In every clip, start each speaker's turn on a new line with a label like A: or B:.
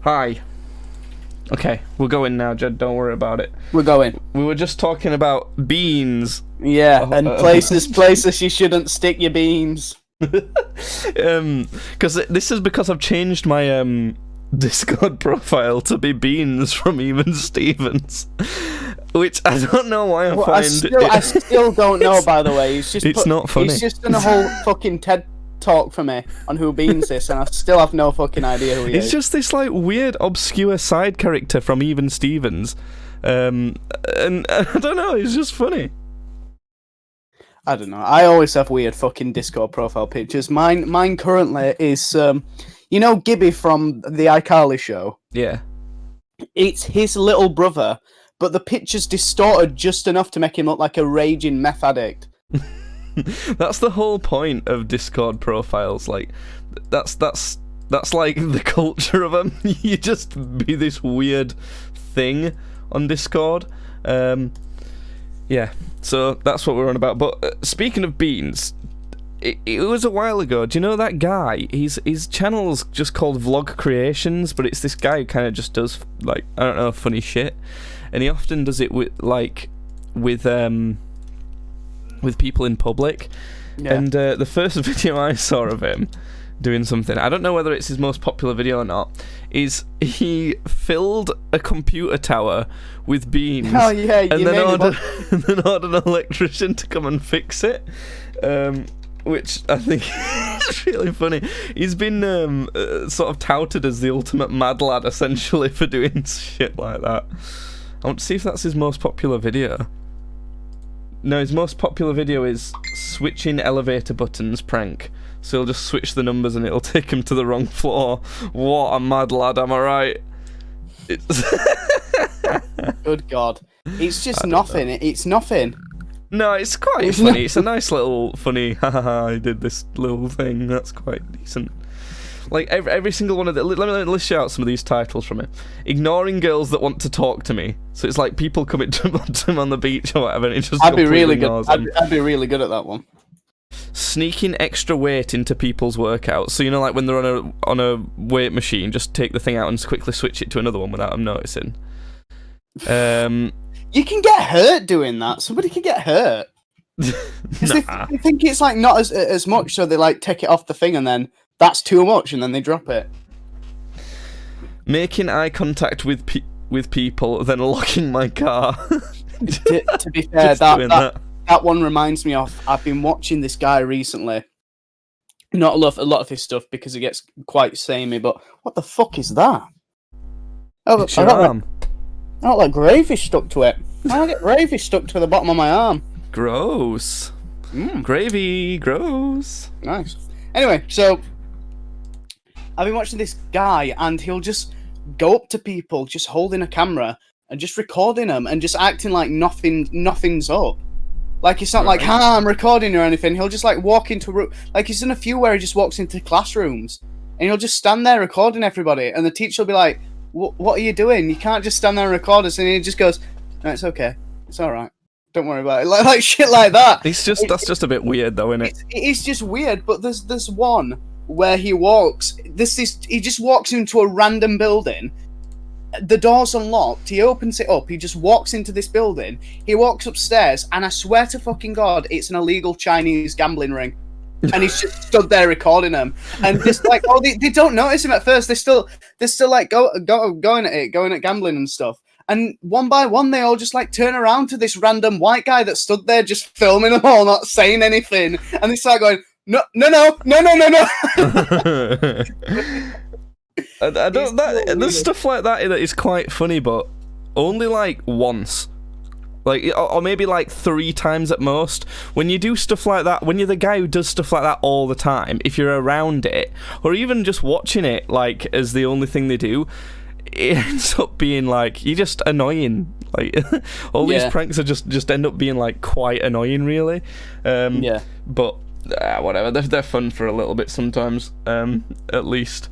A: Hi. Okay, we're going now, Jed. Don't worry about it.
B: We're going.
A: We were just talking about beans.
B: Yeah, and places you shouldn't stick your beans.
A: Because this is because I've changed my Discord profile to be Beans from Even Stevens, which I don't know why I find.
B: I still don't know. By the way,
A: it's not funny.
B: He's just done a whole fucking TED talk for me on who Beans is, and I still have no fucking idea who he is.
A: It's just this like weird, obscure side character from Even Stevens, and I don't know. It's just funny.
B: I don't know. I always have weird fucking Discord profile pictures. Mine currently is, you know, Gibby from the iCarly show.
A: Yeah.
B: It's his little brother, but the picture's distorted just enough to make him look like a raging meth addict.
A: That's the whole point of Discord profiles. Like, that's like the culture of them. You just be this weird thing on Discord. Yeah, so that's what we're on about. But speaking of Beans, it was a while ago. Do you know that guy? His channel's just called Vlog Creations, but it's this guy who kind of just does, like, I don't know, funny shit. And he often does it with people in public. Yeah. And the first video I saw of him doing something, I don't know whether it's his most popular video or not, is he filled a computer tower with beans.
B: Oh yeah,
A: and then ordered an electrician to come and fix it, which I think is really funny. He's been sort of touted as the ultimate mad lad, essentially, for doing shit like that. I want to see if that's his most popular video. No, his most popular video is switching elevator buttons prank. So he'll just switch the numbers and it'll take him to the wrong floor. What a mad lad, am I right?
B: Good God. It's just nothing. It's nothing.
A: No, it's quite funny. It's a nice little funny, haha, I did this little thing. That's quite decent. Like, every single one of the... Let's shout out some of these titles from it. Ignoring girls that want to talk to me. So it's like people coming to him on the beach or whatever, and it just
B: I'd be really good. I'd be really good at that one.
A: Sneaking extra weight into people's workouts. So, you know, like when they're on a weight machine, just take the thing out and quickly switch it to another one without them noticing.
B: You can get hurt doing that. Somebody can get hurt.
A: Nah.
B: They think it's like not as much, so they like take it off the thing and then that's too much, and then they drop it.
A: Making eye contact with people, then locking my car.
B: To be fair, that one reminds me of, I've been watching this guy recently. Not a lot of his stuff because it gets quite samey, but what the fuck is that?
A: It's your arm.
B: I got like gravy stuck to it. I get gravy stuck to the bottom of my arm.
A: Gross. Gravy, gross.
B: Nice. Anyway, so I've been watching this guy, and he'll just go up to people, just holding a camera and just recording them, and just acting like nothing's up. Like it's not like, "Hi, I'm recording" or anything. He'll just like walk into like he's done a few where he just walks into classrooms, and he'll just stand there recording everybody, and the teacher will be like, "What are you doing? You can't just stand there and record us." And he just goes, "No, it's okay. It's all right. Don't worry about it." Like shit like that.
A: That's just a bit weird, though, isn't it?
B: It's just weird. But there's one where he walks. He just walks into a random building. The door's unlocked. He opens it up. He just walks into this building. He walks upstairs, and I swear to fucking God, it's an illegal Chinese gambling ring. And he's just stood there recording them, and just like, they don't notice him at first. They're still like going at gambling and stuff. And one by one, they all just like turn around to this random white guy that stood there just filming them all, not saying anything, and they start going, no.
A: There's stuff like that is quite funny, but only like once. Like, or maybe like 3 times at most. When you do stuff like that, when you're the guy who does stuff like that all the time, if you're around it, or even just watching it, like, as the only thing they do, it ends up being, like, you're just annoying. Like, all these pranks are just end up being, like, quite annoying, really. But, whatever, they're fun for a little bit sometimes, at least.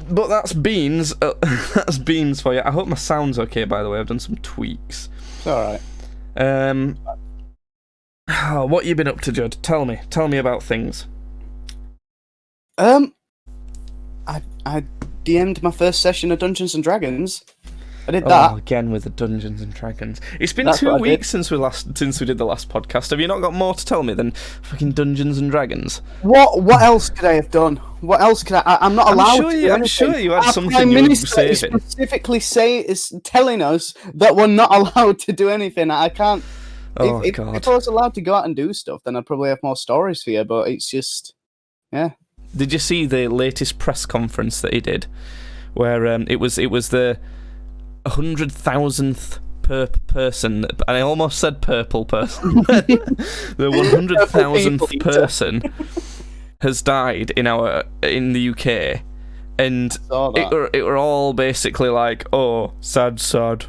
A: But that's Beans. That's Beans for you. I hope my sound's okay, by the way. I've done some tweaks.
B: It's alright.
A: What you been up to, Judd? Tell me about things.
B: I DM'd my first session of Dungeons and Dragons. I did
A: Oh,
B: that.
A: again with the Dungeons and Dragons. It's been
B: That's
A: 2
B: what I
A: weeks since we did the last podcast. Have you not got more to tell me than fucking Dungeons and Dragons?
B: What else could I have done? What else could I'm not allowed to do anything.
A: I'm sure you had
B: Our
A: something
B: Prime
A: you were
B: Minister is
A: saving.
B: specifically is telling us that we're not allowed to do anything. I can't.
A: Oh,
B: if
A: God.
B: I was allowed to go out and do stuff, then I'd probably have more stories for you. But it's just, yeah.
A: Did you see the latest press conference that he did, where it was the 100,000th person, and I almost said purple person. The 100,000th person has died in the UK, and it were all basically like, oh, sad.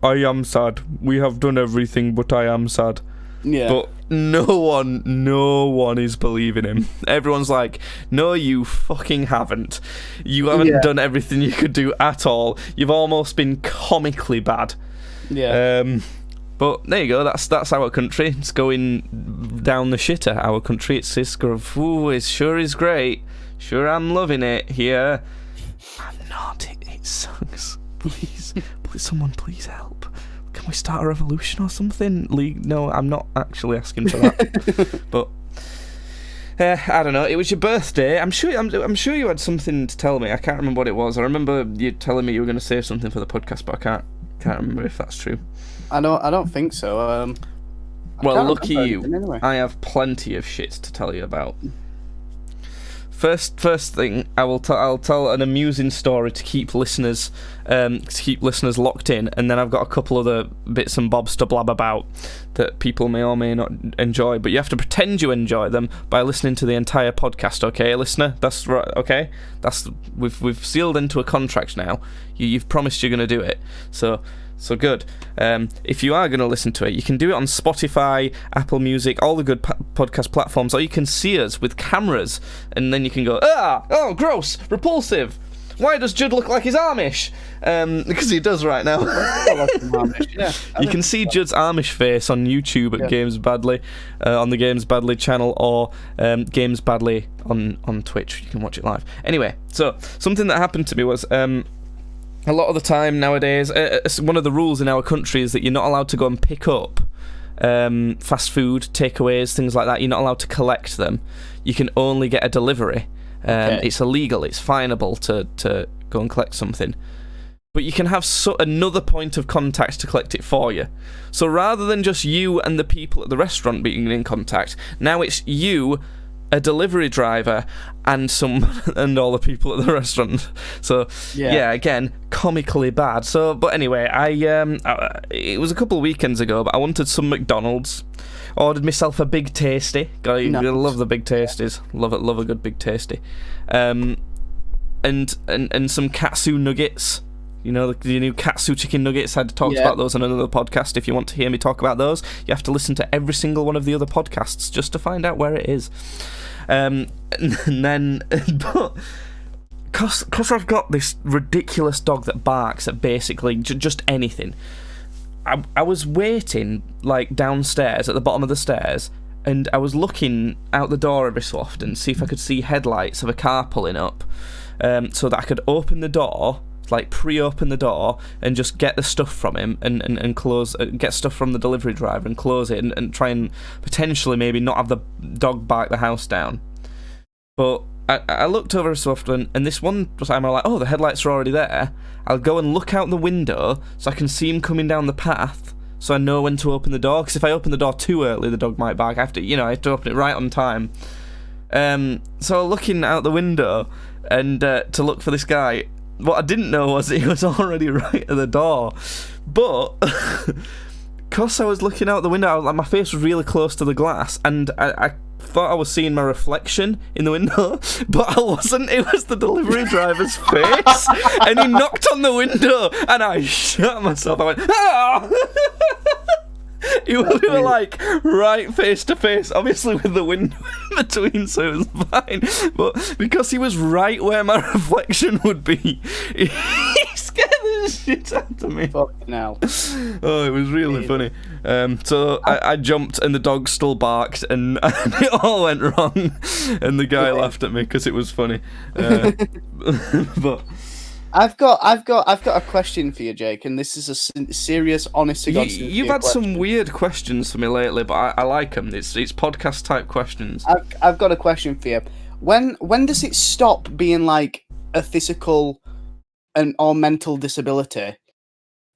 A: I am sad. We have done everything, but I am sad.
B: Yeah.
A: But no one is believing him. Everyone's like, no, you fucking haven't. You haven't done everything you could do at all. You've almost been comically bad.
B: Yeah.
A: But there you go. That's our country. It's going down the shitter. Our country. It's ooh, it sure is great. Sure, I'm loving it here. I'm not. It sucks. Please, someone, please help. Can we start a revolution or something? No, I'm not actually asking for that. But I don't know. It was your birthday. I'm sure you had something to tell me. I can't remember what it was. I remember you telling me you were going to save something for the podcast, but I can't remember if that's true.
B: I don't think so.
A: Well, lucky you.
B: Anyway.
A: I have plenty of shit to tell you about. First thing, I'll tell an amusing story to keep listeners locked in, and then I've got a couple other bits and bobs to blab about that people may or may not enjoy. But you have to pretend you enjoy them by listening to the entire podcast, okay, listener? That's right, okay? We've sealed into a contract now. You've promised you're going to do it, so good. If you are going to listen to it, you can do it on Spotify, Apple Music, all the good podcast platforms, or you can see us with cameras, and then you can go, oh, gross, repulsive. Why does Judd look like he's Amish? Because he does right now. You can see Judd's Amish face on YouTube at Games Badly, on the Games Badly channel, or Games Badly on Twitch. You can watch it live. Anyway, so something that happened to me was... a lot of the time nowadays, one of the rules in our country is that you're not allowed to go and pick up fast food, takeaways, things like that. You're not allowed to collect them. You can only get a delivery. It's illegal. It's finable to go and collect something. But you can have another point of contact to collect it for you. So rather than just you and the people at the restaurant being in contact, now it's you, a delivery driver, and all the people at the restaurant. So yeah, again, comically bad. So, but anyway, it was a couple of weekends ago, but I wanted some McDonald's. Ordered myself a Big Tasty. I love the Big Tasties. Love a good Big Tasty. And some katsu nuggets. You know, the new katsu chicken nuggets. I talked about those on another podcast. If you want to hear me talk about those, you have to listen to every single one of the other podcasts just to find out where it is. And then, but because I've got this ridiculous dog that barks at basically just anything, I was waiting like downstairs at the bottom of the stairs, and I was looking out the door every so often, see if I could see headlights of a car pulling up, so that I could open the door, like pre-open the door, and just get the stuff from him and close, get stuff from the delivery driver and close it, and try and potentially maybe not have the dog bark the house down. But I looked over so often, and this one time I'm like, oh, the headlights are already there. I'll go and look out the window so I can see him coming down the path, so I know when to open the door, because if I open the door too early, the dog might bark. I have to open it right on time. So looking out the window and to look for this guy, what I didn't know was he was already right at the door. But because I was looking out the window, my face was really close to the glass, and I thought I was seeing my reflection in the window, but I wasn't. It was the delivery driver's face, and he knocked on the window, and I shut myself. I went, ah! We were like right face to face, obviously with the window in between, so it was fine. But because he was right where my reflection would be, he scared the shit out of me.
B: Fucking hell.
A: Oh, it was really funny. So I jumped and the dog still barked and it all went wrong. And the guy laughed at me because it was funny. But
B: I've got a question for you, Jake, and this is a serious, honest to God.
A: You've had some weird questions for me lately, but I like them. It's podcast type questions.
B: I've got a question for you. When does it stop being like a physical or mental disability,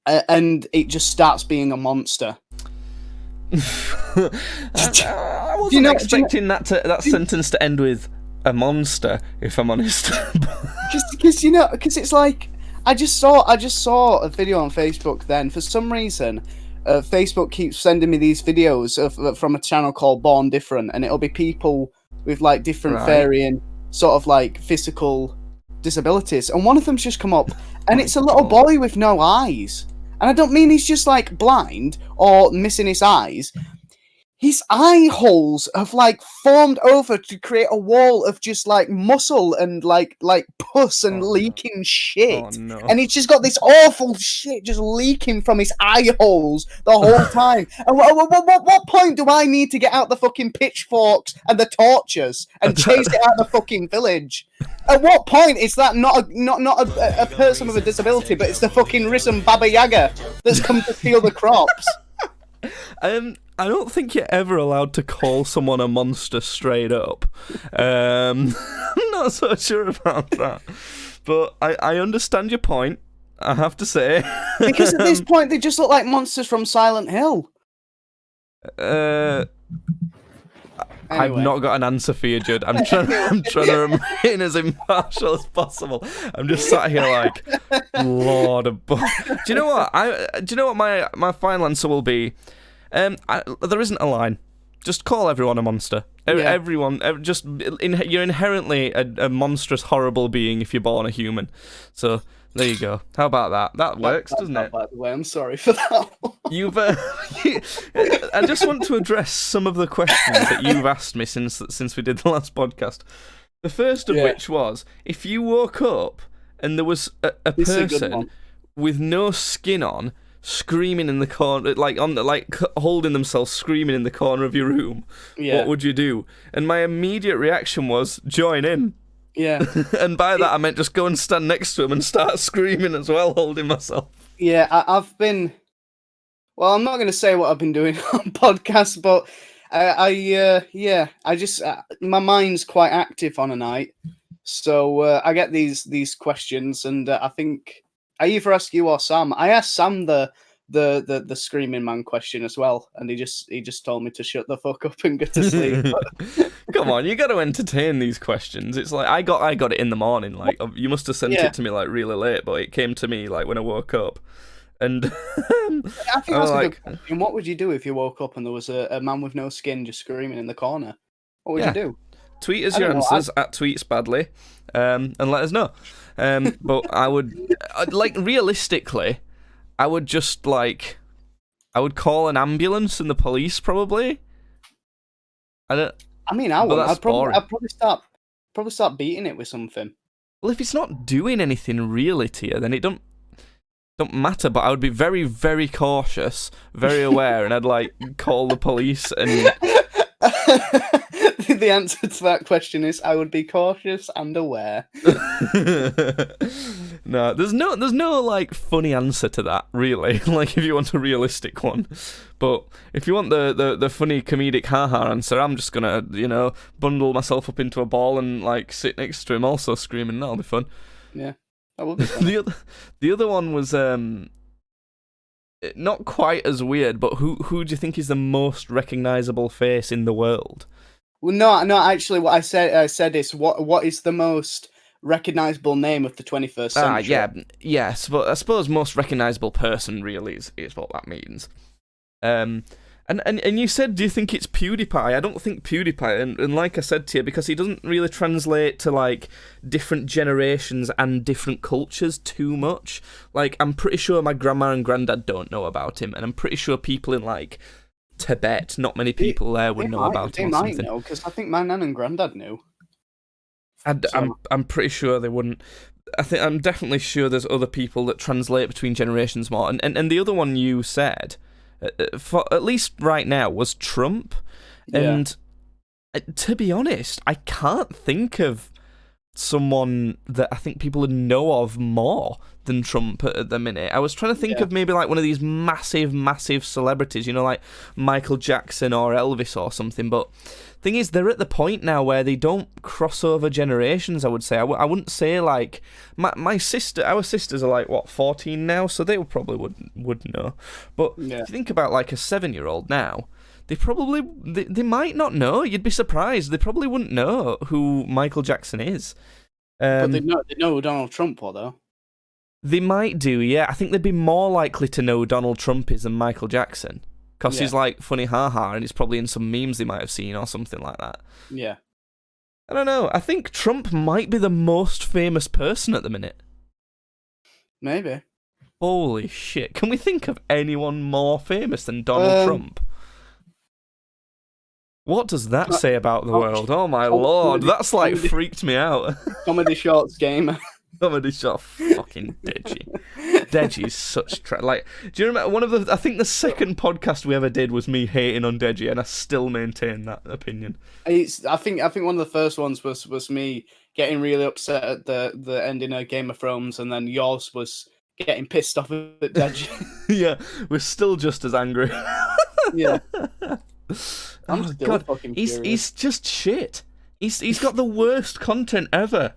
B: and it just starts being a monster?
A: I wasn't expecting that sentence to end with a monster, if I'm honest.
B: Because it's like I just saw a video on Facebook. Then for some reason, Facebook keeps sending me these videos from a channel called Born Different, and it'll be people with like different varying sort of like physical disabilities, and one of them's just come up, and it's a little boy with no eyes, and I don't mean he's just like blind or missing his eyes. His eye holes have like formed over to create a wall of just like muscle and like pus and leaking shit.
A: Oh, no.
B: And he's just got this awful shit just leaking from his eye holes the whole time. And what point do I need to get out the fucking pitchforks and the torches and chase it out the fucking village? At what point is that not a person with a disability, but it's the fucking risen Baba Yaga that's come to steal the crops?
A: I don't think you're ever allowed to call someone a monster straight up. I'm not so sure about that. But I understand your point, I have to say.
B: Because at this point, they just look like monsters from Silent Hill.
A: Anyway. I've not got an answer for you, Judd. I'm trying to remain as impartial as possible. I'm just sat here like, Lord above. Do you know what my final answer will be? There isn't a line. Just call everyone a monster. Everyone, you're inherently a monstrous, horrible being if you're born a human. So there you go. How about that? That works, doesn't it?
B: By the way, I'm sorry for that.
A: I just want to address some of the questions that you've asked me since we did the last podcast. The first of which was, if you woke up and there was a person with no skin on, screaming in the corner, holding themselves, screaming in the corner of your room, what would you do? And my immediate reaction was join in.
B: Yeah.
A: And by that I meant just go and stand next to him and start screaming as well, holding myself.
B: Yeah, I've been. Well, I'm not going to say what I've been doing on podcasts, but I just my mind's quite active on a night, so I get these questions, and I think I either ask you or Sam. I asked Sam the screaming man question as well, and he just told me to shut the fuck up and go to sleep.
A: Come on, you got to entertain these questions. It's like I got it in the morning. Like you must have sent it to me like really late, but it came to me like when I woke up. And
B: I think that's a good question. What would you do if you woke up and there was a man with no skin just screaming in the corner? What would you do?
A: Tweet us your answers at tweetsbadly, and let us know. But I would realistically, I would just I would call an ambulance and the police probably. I would. I'd probably start beating it with something. Well, if it's not doing anything really to you, then it don't matter. But I would be very, very cautious, very aware, and I'd call the police and.
B: The answer to that question is I would be cautious and aware.
A: No, there's no funny answer to that, really. Like if you want a realistic one. But if you want the funny comedic haha answer, I'm just gonna, bundle myself up into a ball and sit next to him also screaming. That'll be fun.
B: Yeah. That would be fun.
A: The other one was not quite as weird, but who do you think is the most recognisable face in the world?
B: Well, no. Actually, what I said is what is the most recognisable name of the 21st century?
A: Yes, but I suppose most recognisable person really is what that means. And you said, do you think it's PewDiePie? I don't think PewDiePie, and like I said to you, because he doesn't really translate to different generations and different cultures too much. I'm pretty sure my grandma and granddad don't know about him, and I'm pretty sure people in Tibet, not many people there would know about him.
B: They might know, because I think my nan and granddad knew.
A: I'm pretty sure they wouldn't. I think I'm definitely sure there's other people that translate between generations more. And the other one you said, for at least right now, was Trump.
B: Yeah.
A: And to be honest, I can't think of someone that I think people would know of more than Trump at the minute. I was trying to think of maybe like one of these massive celebrities, like Michael Jackson or Elvis or something, but thing is, they're at the point now where they don't cross over generations, I would say. I wouldn't say like our sisters are like, what, 14 now, so they probably would know. But if you think about like a 7-year-old now, they might not know. You'd be surprised. They probably wouldn't know who Michael Jackson is.
B: But they know who Donald Trump are, though.
A: They might do, yeah. I think they'd be more likely to know who Donald Trump is than Michael Jackson. Because he's like funny ha-ha, and he's probably in some memes they might have seen or something like that.
B: Yeah.
A: I don't know. I think Trump might be the most famous person at the minute.
B: Maybe.
A: Holy shit. Can we think of anyone more famous than Donald Trump? What does that say about the world? Oh my lord, that's like freaked me out.
B: Comedy Shorts gamer.
A: Comedy shot, fucking Deji. Deji's such do you remember I think the second podcast we ever did was me hating on Deji, and I still maintain that opinion.
B: I think one of the first ones was me getting really upset at the ending of Game of Thrones, and then yours was getting pissed off at Deji.
A: Yeah, we're still just as angry.
B: Yeah. I'm
A: Oh
B: still
A: god,
B: fucking
A: he's just shit. He's got the worst content ever.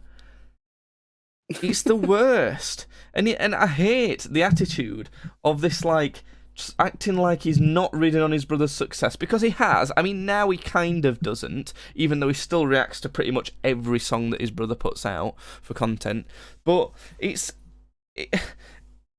A: He's the worst, and I hate the attitude of this, like, just acting like he's not ridden on his brother's success, because he has. I mean, now he kind of doesn't, even though he still reacts to pretty much every song that his brother puts out for content. But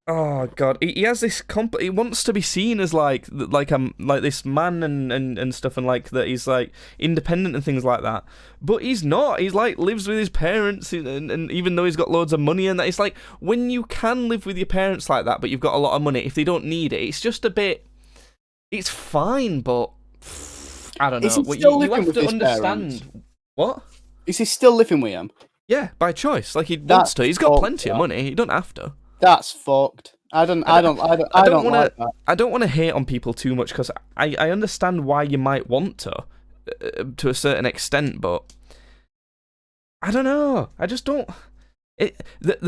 A: oh god, he has this he wants to be seen as like this man and stuff, and like that he's like independent and things like that, but he's not. He's like lives with his parents, and even though he's got loads of money and that, it's like, when you can live with your parents like that but you've got a lot of money, if they don't need it, it's just a bit, it's fine, but I don't know.
B: Is he still
A: You
B: living
A: have
B: with
A: to
B: his
A: understand
B: parents?
A: What?
B: Is he still living with him?
A: Yeah, by choice. Like, he wants to. He's got plenty of
B: fucked,
A: money. He don't have to.
B: That's fucked. I don't like that.
A: I don't want to hate on people too much, because I understand why you might want to a certain extent, but I don't know. I just don't.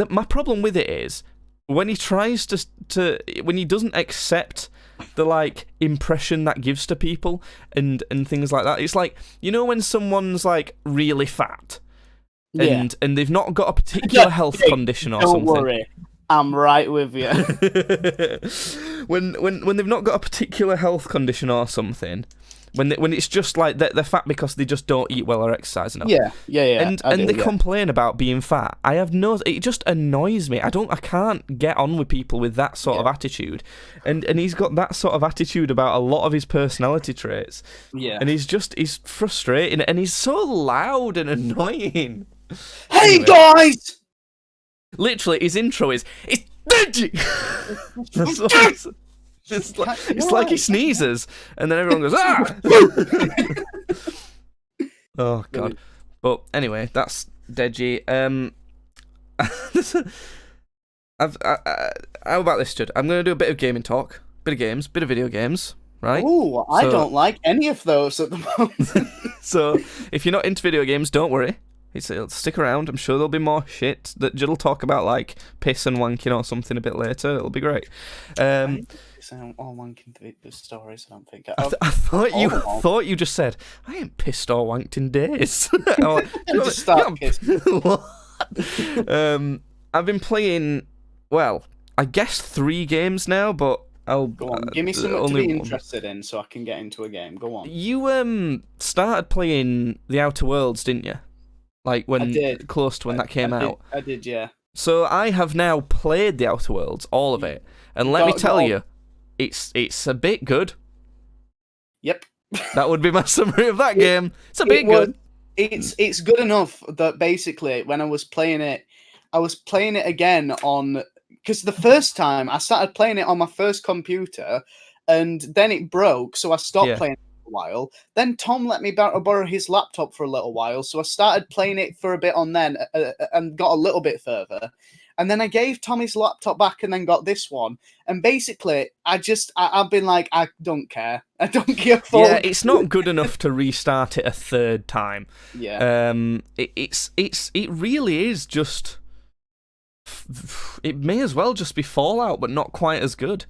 A: My problem with it is when he tries to when he doesn't accept the like impression that gives to people and things like that. It's like, when someone's like really fat and they've not got a particular health condition or something.
B: Don't worry. I'm right with you.
A: when they've not got a particular health condition or something, when it's just like they're fat because they just don't eat well or exercise enough.
B: Yeah.
A: And they complain about being fat. It just annoys me. I can't get on with people with that sort of attitude. And he's got that sort of attitude about a lot of his personality traits.
B: Yeah.
A: And he's frustrating, and he's so loud and annoying.
B: Hey guys!
A: Literally, his intro is, "It's Deji!" It's like he sneezes, and then everyone goes, "Ah!" Oh, God. But anyway, that's Deji. How about this, Judd? I'm going to do a bit of gaming talk. Bit of games, bit of video games, right?
B: Ooh, I don't like any of those at the moment.
A: So, if you're not into video games, don't worry. It'll stick around. I'm sure there'll be more shit that Judd will talk about, like piss and wanking or something a bit later. It'll be great.
B: All wanking stories, I don't think.
A: I thought you just said, I ain't pissed or wanked in days.
B: Just start kissing.
A: I've been playing, well, I guess 3 games now, but I'll
B: go on. Give me something to be interested in so I can get into a game. Go on.
A: You started playing The Outer Worlds, didn't you? Like close to when that came out.
B: I did, yeah.
A: So I have now played The Outer Worlds, all of it, and let me tell you, it's a bit good.
B: Yep.
A: That would be my summary of that game. It's a bit good.
B: It's good enough that basically when I was playing it again on, because the first time I started playing it on my first computer, and then it broke, so I stopped playing a while. Then Tom let me borrow his laptop for a little while, so I started playing it for a bit on then, and got a little bit further. And then I gave Tom his laptop back and then got this one. And basically, I've been like, I don't care. I don't give a fuck.
A: Yeah, it's not good enough to restart it a third time.
B: Yeah.
A: It really is just... It may as well just be Fallout, but not quite as good.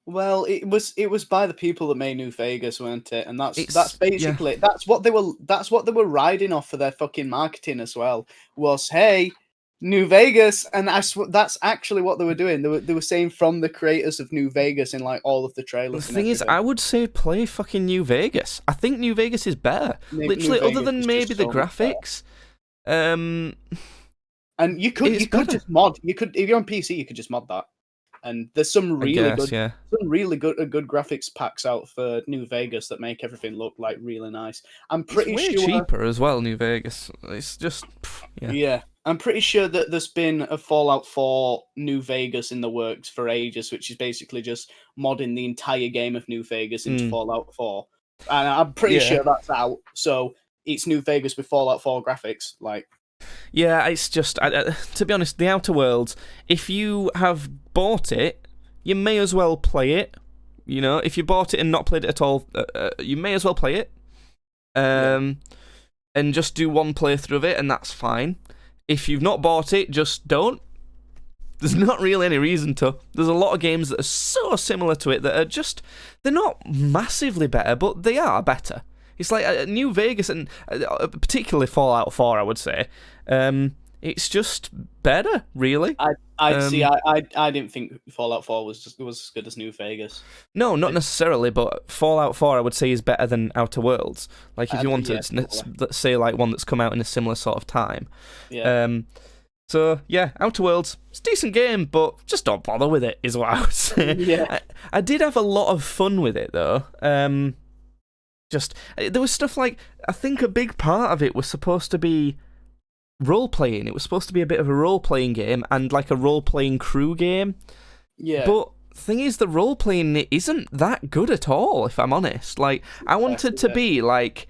B: Well, it was by the people that made New Vegas, weren't it? And that's basically
A: yeah.
B: that's what they were riding off for their fucking marketing as well. Was, hey, New Vegas, and that's actually what they were doing. They were saying from the creators of New Vegas in like all of the trailers.
A: The thing is, I would say play fucking New Vegas. I think New Vegas is better. Literally, other than maybe the graphics.
B: And you could just mod. You could, if you're on PC, you could just mod that. And there's some really good graphics packs out for New Vegas that make everything look like really nice. I'm pretty sure
A: cheaper as well. New Vegas. It's just
B: yeah. I'm pretty sure that there's been a Fallout 4 New Vegas in the works for ages, which is basically just modding the entire game of New Vegas into Fallout 4. And I'm pretty sure that's out. So it's New Vegas with Fallout 4 graphics, like.
A: Yeah, it's just, to be honest, the Outer Worlds, if you have bought it, you may as well play it. You know, if you bought it and not played it at all, you may as well play it. And just do one playthrough of it, and that's fine. If you've not bought it, just don't. There's not really any reason to. There's a lot of games that are so similar to it that are just, they're not massively better, but they are better. It's like New Vegas, and particularly Fallout 4, I would say. It's just better, really.
B: I didn't think Fallout 4 was as good as New Vegas.
A: No, not necessarily, but Fallout 4, I would say, is better than Outer Worlds. Like, if you wanted, let's say, like one that's come out in a similar sort of time.
B: Yeah.
A: So, yeah, Outer Worlds, it's a decent game, but just don't bother with it, is what I would say.
B: Yeah.
A: I did have a lot of fun with it, though. There was stuff like, I think a big part of it was supposed to be role-playing. It was supposed to be a bit of a role-playing game and like a role-playing crew game.
B: Yeah.
A: But thing is, the role-playing isn't that good at all, if I'm honest. Like, I wanted to be like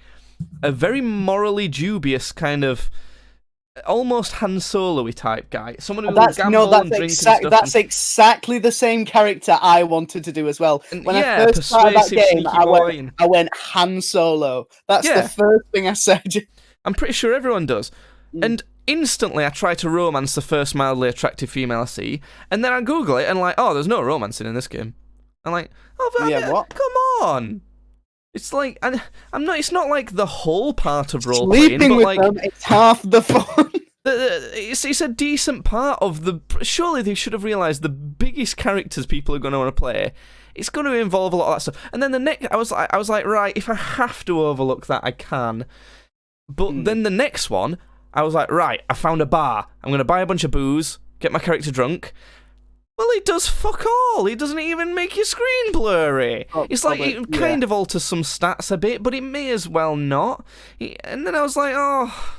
A: a very morally dubious kind of almost Han Solo-y type guy. Someone who will gamble and drink and stuff.
B: That's exactly the same character I wanted to do as well. When I first started that game, I went Han Solo. That's the first thing I said.
A: I'm pretty sure everyone does. And instantly I try to romance the first mildly attractive female I see, and then I Google it and like, oh, there's no romancing in this game. I'm like, oh, but
B: what?
A: Come on. It's like, I'm not. It's not like the whole part of role playing, but like
B: them, it's half the fun.
A: It's a decent part of the. Surely they should have realised the biggest characters people are going to want to play. It's going to involve a lot of that stuff. And then the next, I was like, right, if I have to overlook that, I can. But then the next one, I was like, right, I found a bar. I'm going to buy a bunch of booze, get my character drunk. Well, it does fuck all. It doesn't even make your screen blurry. It's like, it kind of alters some stats a bit, but it may as well not. And then I was like, oh,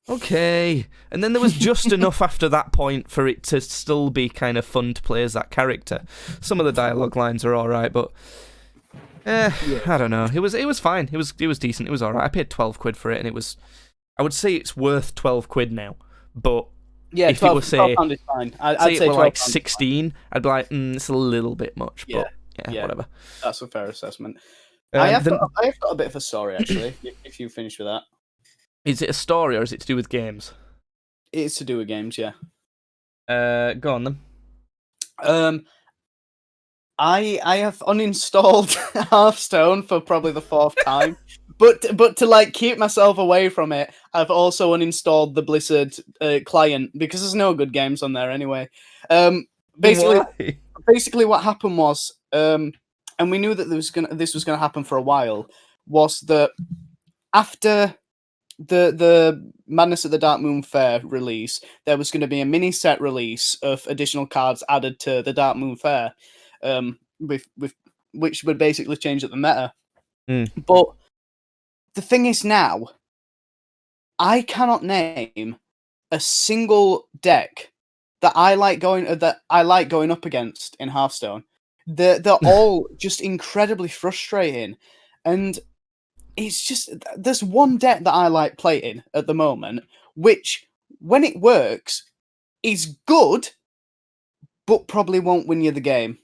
A: okay. And then there was just enough after that point for it to still be kind of fun to play as that character. Some of the dialogue lines are alright, but I don't know. It was fine. It was decent. It was alright. I paid £12 for it, and it was, I would say it's worth £12 now, but
B: yeah,
A: if it was say
B: is fine. I'd
A: say it were like
B: 16,
A: I'd be like, it's a little bit much, but yeah, whatever.
B: That's a fair assessment. I have got a bit of a story actually. If you finish with that,
A: is it a story or is it to do with games?
B: It's to do with games, yeah.
A: Go on then.
B: I have uninstalled Hearthstone for probably the 4th time. But to like keep myself away from it, I've also uninstalled the Blizzard client because there's no good games on there anyway. Basically what happened was, and we knew that this was gonna happen for a while, was that after the Madness at the Dark Moon Fair release, there was going to be a mini set release of additional cards added to the Dark Moon Fair, with which would basically change up the meta. But the thing is now, I cannot name a single deck that I like going up against in Hearthstone. They're all just incredibly frustrating, And it's just, there's one deck that I like playing at the moment, which, when it works, is good, but probably won't win you the game.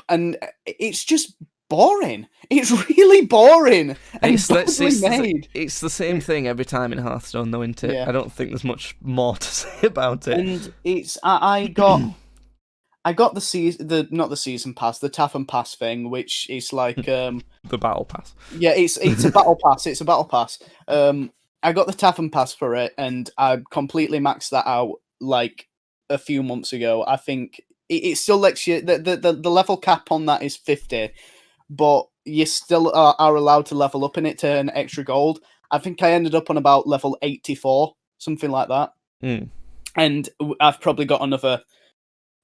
B: And it's just boring. It's really boring and badly made.
A: It's the same thing every time in Hearthstone, though, isn't it?
B: Yeah.
A: I don't think there's much more to say about it.
B: And it's I got the season pass, the Tap and Pass thing, which is like
A: the battle pass.
B: Yeah, it's a battle pass. It's a battle pass. I got the Tap and Pass for it, and I completely maxed that out like a few months ago. I think it still lets you the level cap on that is 50. But you still are allowed to level up in it to earn extra gold. I think I ended up on about level 84, something like that. And I've probably got another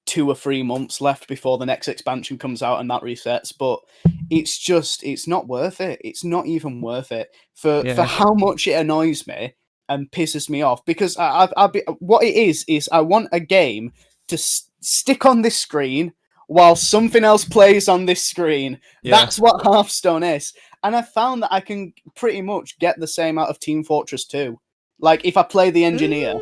B: 2 or 3 months left before the next expansion comes out and that resets. But it's not worth it. It's not even worth it for how much it annoys me and pisses me off. Because what it is I want a game to stick on this screen while something else plays on this screen. Yeah. That's what Hearthstone is. And I found that I can pretty much get the same out of Team Fortress 2. Like, if I play the engineer.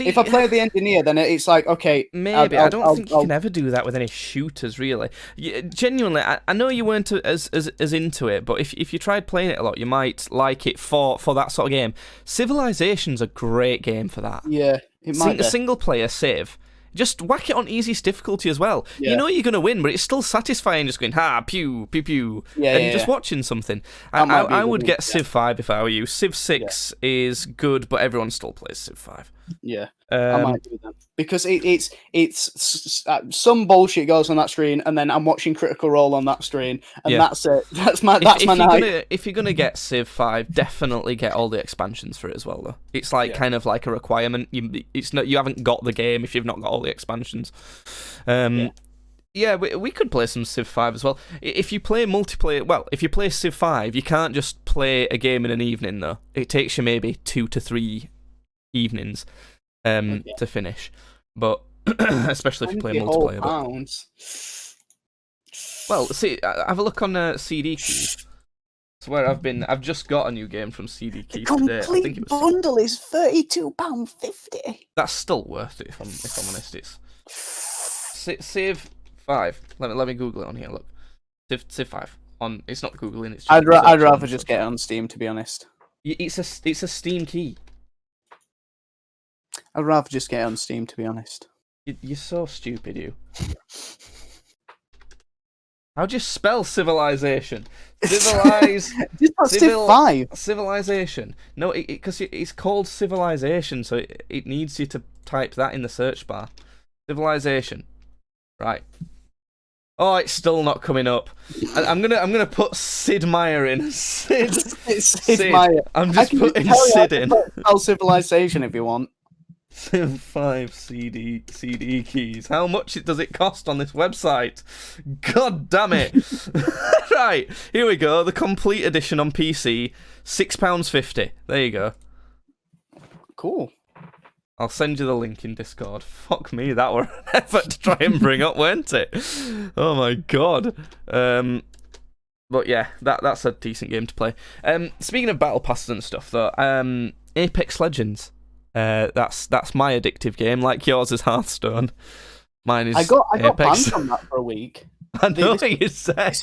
B: If I play the engineer, then it's like, okay.
A: Maybe. I don't think you can ever do that with any shooters, really. Genuinely, I know you weren't as into it, but if you tried playing it a lot, you might like it for that sort of game. Civilization's a great game for that.
B: Yeah, it might be.
A: Single player Civ. Just whack it on easiest difficulty as well. Yeah. You know you're going to win, but it's still satisfying just going, pew, pew, pew, and just watching something. I would get Civ 5 if I were you. Civ 6 is good, but everyone still plays Civ 5.
B: Yeah, I might do that. Because it's some bullshit goes on that screen, and then I'm watching Critical Role on that screen, and that's it. That's my night.
A: If you're gonna get Civ 5, definitely get all the expansions for it as well, though. It's like kind of like a requirement. You haven't got the game if you've not got all the expansions. Yeah, we could play some Civ 5 as well. If you play multiplayer, if you play Civ 5, you can't just play a game in an evening, though. It takes you maybe 2 to 3 evenings to finish, but especially if you play multiplayer. Well, see, have a look on CD Keys. It's where I've just got a new game from CD Keys today. I think it was
B: bundle is £32.50.
A: That's still worth it if I'm honest. It's Civ 5. Let me Google it on here. Look, Civ 5 on. It's not Googling. It's just
B: I'd rather just get it on Steam, to be honest.
A: It's a Steam key.
B: I'd rather just get it on Steam, to be honest.
A: You're so stupid, you. How'd you spell civilization?
B: Just Civ 5.
A: Civilization. No, because it's called civilization, so it needs you to type that in the search bar. Civilization. Right. Oh, it's still not coming up. I'm gonna put Sid Meier in. Sid
B: Meier.
A: I'm just putting Sid in.
B: Spell civilization if you want.
A: Civ 5 CD keys. How much does it cost on this website? God damn it. Right, here we go. The complete edition on PC, £6.50. There you go.
B: Cool.
A: I'll send you the link in Discord. Fuck me, that were an effort to try and bring up, weren't it? Oh my god. But yeah, that's a decent game to play. Speaking of battle passes and stuff, though, Apex Legends. That's my addictive game, like yours is Hearthstone. Mine is Apex.
B: I got banned from that for a week.
A: I know what you said.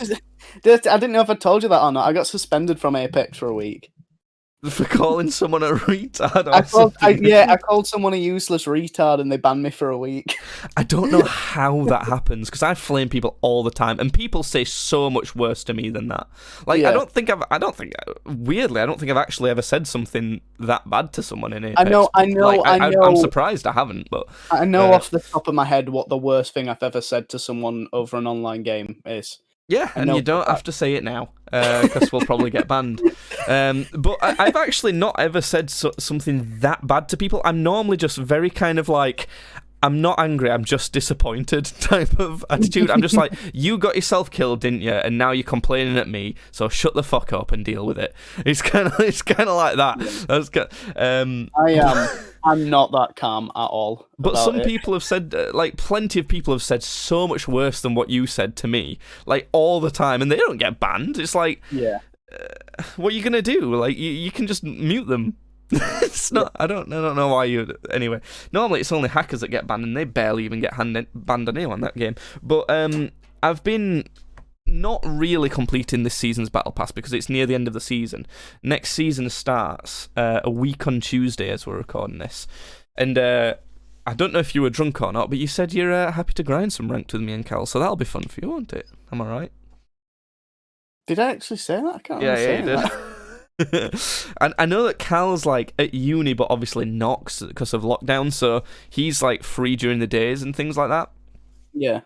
B: I didn't know if I told you that or not. I got suspended from Apex for a week.
A: For calling someone a retard.
B: I called someone a useless retard and they banned me for a week.
A: I don't know how that happens, because I flame people all the time, and people say so much worse to me than that. Like, yeah. I don't think I've actually ever said something that bad to someone in Apex.
B: I know.
A: I'm surprised I haven't, but
B: I know off the top of my head what the worst thing I've ever said to someone over an online game is.
A: Yeah, and you don't have to say it now, because we'll probably get banned. But I've actually not ever said something that bad to people. I'm normally just very kind of like, I'm not angry, I'm just disappointed type of attitude. I'm just like, you got yourself killed, didn't you? And now you're complaining at me, so shut the fuck up and deal with it. It's kind of like that.
B: I'm not that calm at all.
A: But some people have said, plenty of people have said so much worse than what you said to me, like all the time, and they don't get banned. It's like,
B: yeah.
A: what are you gonna do? Like, you can just mute them. It's not. I don't know why you. Anyway, normally it's only hackers that get banned, and they barely even get banned anyway on that game. But I've been not really completing this season's battle pass because it's near the end of the season. Next season starts a week on Tuesday as we're recording this, and I don't know if you were drunk or not, but you said you're happy to grind some ranked with me and Cal, so that'll be fun for you, won't it? Am I right?
B: Did I actually say that? I can't remember
A: Yeah,
B: saying
A: you did.
B: that.
A: And I know that Cal's like at uni, but obviously not because of lockdown, so he's like free during the days and things like that.
B: Yeah.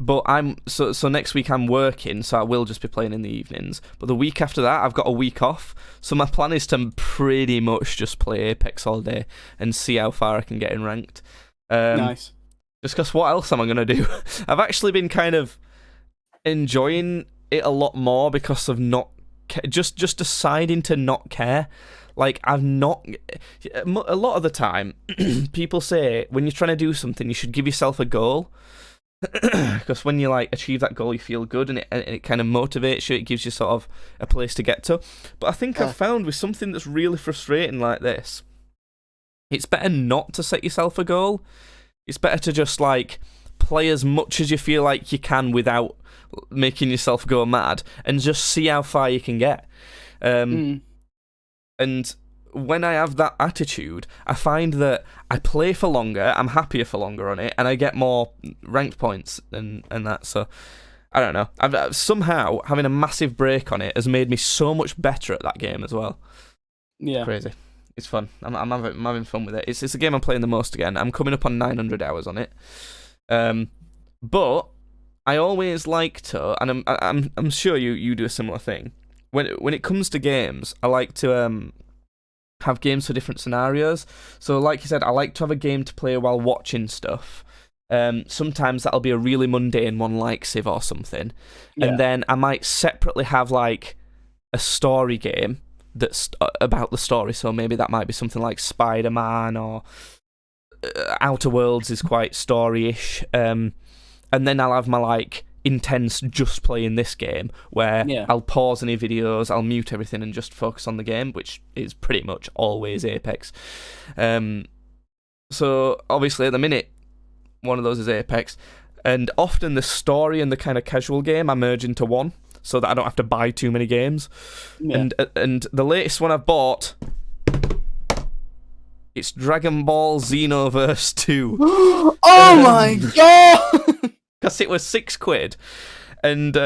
A: But I'm so next week I'm working, so I will just be playing in the evenings. But the week after that, I've got a week off, so my plan is to pretty much just play Apex all day and see how far I can get in ranked.
B: Nice.
A: Just because what else am I gonna do? I've actually been kind of enjoying it a lot more because of not just deciding to not care. Like, I've not. A lot of the time, people say when you're trying to do something, you should give yourself a goal. Because when you like achieve that goal, you feel good, and it kind of motivates you. It gives you sort of a place to get to. But I think I've found with something that's really frustrating like this, it's better not to set yourself a goal. It's better to just like play as much as you feel like you can without making yourself go mad, and just see how far you can get. And when I have that attitude, I find that I play for longer, I'm happier for longer on it, and I get more ranked points and that. So, I don't know. I've somehow, having a massive break on it has made me so much better at that game as well.
B: Yeah.
A: Crazy. It's fun. I'm having fun with it. It's a game I'm playing the most again. I'm coming up on 900 hours on it. But I always like to, and I'm sure you do a similar thing. When it comes to games, I like to have games for different scenarios. So, like you said, I like to have a game to play while watching stuff. Sometimes that'll be a really mundane one, like Civ or something, and then I might separately have like a story game that's about the story. So maybe that might be something like Spider-Man, or Outer Worlds is quite story-ish. And then I'll have my like intense just playing this game where I'll pause any videos, I'll mute everything and just focus on the game, which is pretty much always Apex. So obviously at the minute one of those is Apex, and often the story and the kind of casual game I merge into one so that I don't have to buy too many games. And the latest one I've bought, it's Dragon Ball Xenoverse 2.
B: Oh my god!
A: Because it was £6, and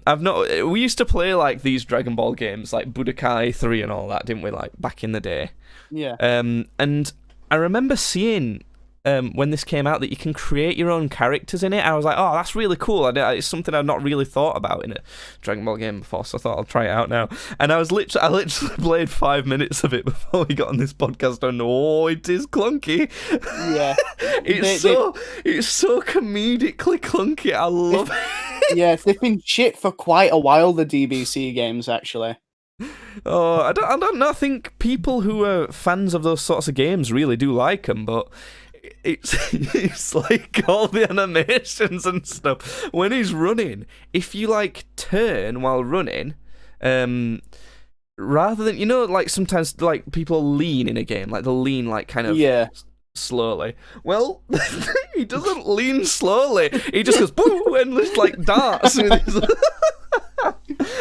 A: I've not. We used to play like these Dragon Ball games, like Budokai 3 and all that, didn't we? Like back in the day.
B: Yeah.
A: And I remember seeing when this came out that you can create your own characters in it. I was like, oh, that's really cool. It's something I've not really thought about in a Dragon Ball game before, so I thought I'll try it out now. And I literally played 5 minutes of it before we got on this podcast, and oh, it is clunky.
B: Yeah.
A: It's so comedically clunky. I love it.
B: Yeah, they've been shit for quite a while, the DBC games, actually.
A: Oh, I don't know. I think people who are fans of those sorts of games really do like them, but it's like all the animations and stuff when he's running. If you like turn while running, rather than like sometimes like people lean in a game, like they'll lean like kind of slowly. Well, he doesn't lean slowly. He just goes boo and just like darts with his.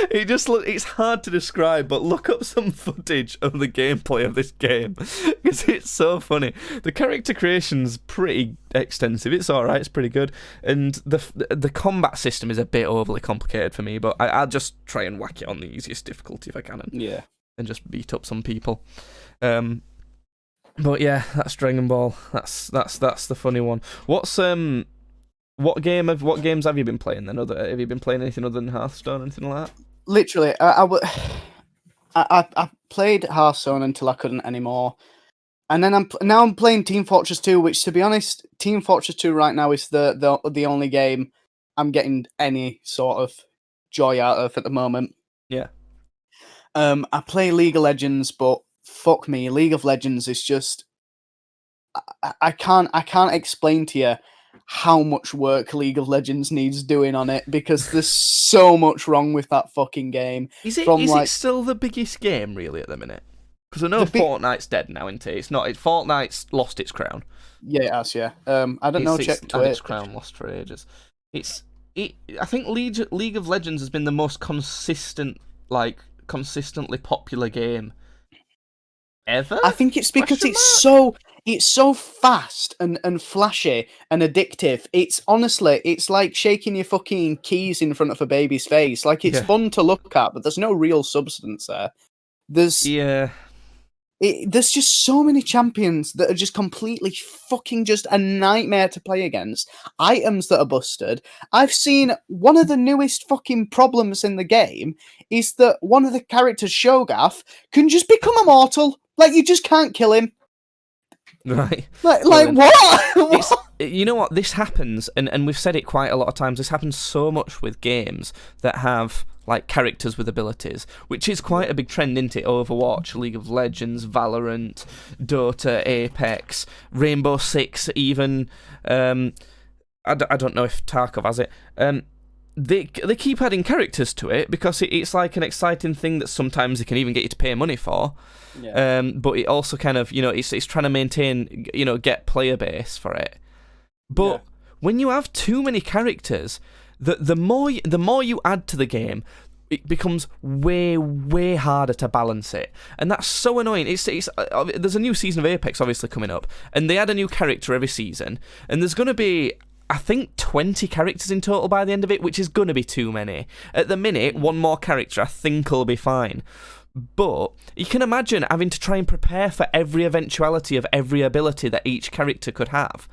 A: It's hard to describe, but look up some footage of the gameplay of this game because it's so funny. The character creation's pretty extensive. It's alright, it's pretty good, and the combat system is a bit overly complicated for me, but I'll just try and whack it on the easiest difficulty if I can, and just beat up some people. But yeah, that's Dragon Ball. That's the funny one. What games have you been playing then? Have you been playing anything other than Hearthstone, anything like that?
B: Literally, I played Hearthstone until I couldn't anymore, and then I'm playing Team Fortress 2, which, to be honest, Team Fortress 2 right now is the only game I'm getting any sort of joy out of at the moment.
A: Yeah.
B: I play League of Legends, but fuck me, League of Legends is just I can't explain to you how much work League of Legends needs doing on it, because there's so much wrong with that fucking game.
A: Is it
B: From
A: is it
B: like
A: still the biggest game really at the minute? Because I know
B: the big,
A: Fortnite's dead now, isn't it? It's not. Fortnite's lost its crown.
B: yeah, it has, yeah. I don't know. Check
A: Had its
B: Twitch.
A: crown lost for ages. It's it. I think League of Legends has been the most consistently popular game ever.
B: I think it's because
A: Question
B: it's so fast and flashy and addictive. It's honestly, it's like shaking your fucking keys in front of a baby's face. Like, it's
A: Yeah.
B: fun to look at, but there's no real substance there.
A: Yeah.
B: There's just so many champions that are just completely fucking just a nightmare to play against. Items that are busted. I've seen one of the newest fucking problems in the game is that one of the characters, Shogath, can just become immortal. Like, you just can't kill him.
A: Right.
B: Like
A: Well,
B: what?
A: You know what? This happens, and we've said it quite a lot of times. This happens so much with games that have like characters with abilities, which is quite a big trend, isn't it? Overwatch, League of Legends, Valorant, Dota, Apex, Rainbow Six, even. I don't know if Tarkov has it. They keep adding characters to it because it's like an exciting thing that sometimes they can even get you to pay money for.
B: Yeah.
A: But it also kind of, it's trying to maintain, get player base for it. But when you have too many characters, the more you add to the game, it becomes way harder to balance it, and that's so annoying. There's a new season of Apex obviously coming up, and they add a new character every season, and there's going to be, I think, 20 characters in total by the end of it, which is going to be too many. At the minute, one more character I think will be fine. But you can imagine having to try and prepare for every eventuality of every ability that each character could have.